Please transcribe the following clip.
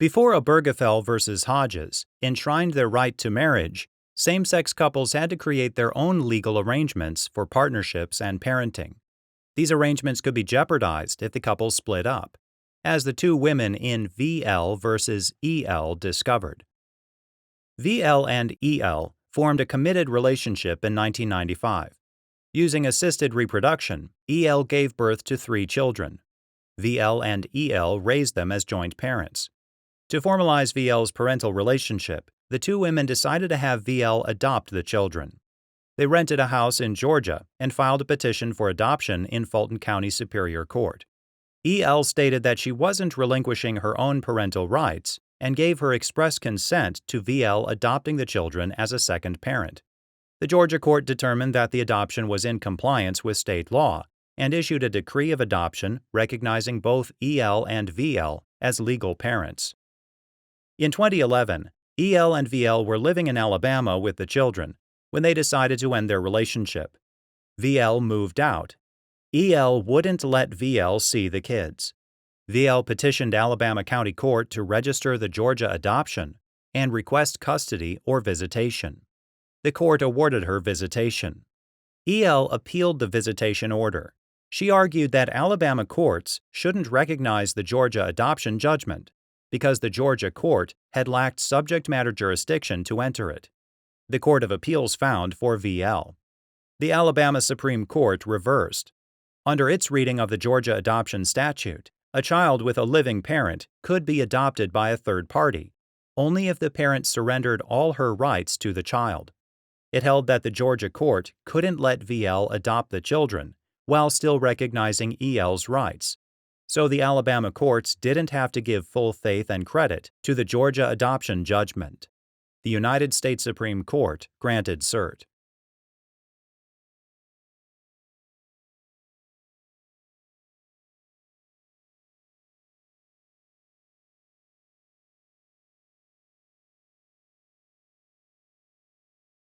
Before Obergefell versus Hodges enshrined their right to marriage, same-sex couples had to create their own legal arrangements for partnerships and parenting. These arrangements could be jeopardized if the couple split up, as the two women in VL versus EL discovered. VL and EL formed a committed relationship in 1995. Using assisted reproduction, EL gave birth to 3 children. VL and EL raised them as joint parents. To formalize VL's parental relationship, the two women decided to have VL adopt the children. They rented a house in Georgia and filed a petition for adoption in Fulton County Superior Court. EL stated that she wasn't relinquishing her own parental rights and gave her express consent to VL adopting the children as a second parent. The Georgia court determined that the adoption was in compliance with state law and issued a decree of adoption recognizing both EL and VL as legal parents. In 2011, EL and VL were living in Alabama with the children when they decided to end their relationship. VL moved out. EL wouldn't let VL see the kids. VL petitioned Alabama County Court to register the Georgia adoption and request custody or visitation. The court awarded her visitation. EL appealed the visitation order. She argued that Alabama courts shouldn't recognize the Georgia adoption judgment because the Georgia court had lacked subject matter jurisdiction to enter it. The Court of Appeals found for VL. The Alabama Supreme Court reversed. Under its reading of the Georgia adoption statute, a child with a living parent could be adopted by a third party, only if the parent surrendered all her rights to the child. It held that the Georgia court couldn't let VL adopt the children while still recognizing EL's rights. So the Alabama courts didn't have to give full faith and credit to the Georgia adoption judgment. The United States Supreme Court granted cert.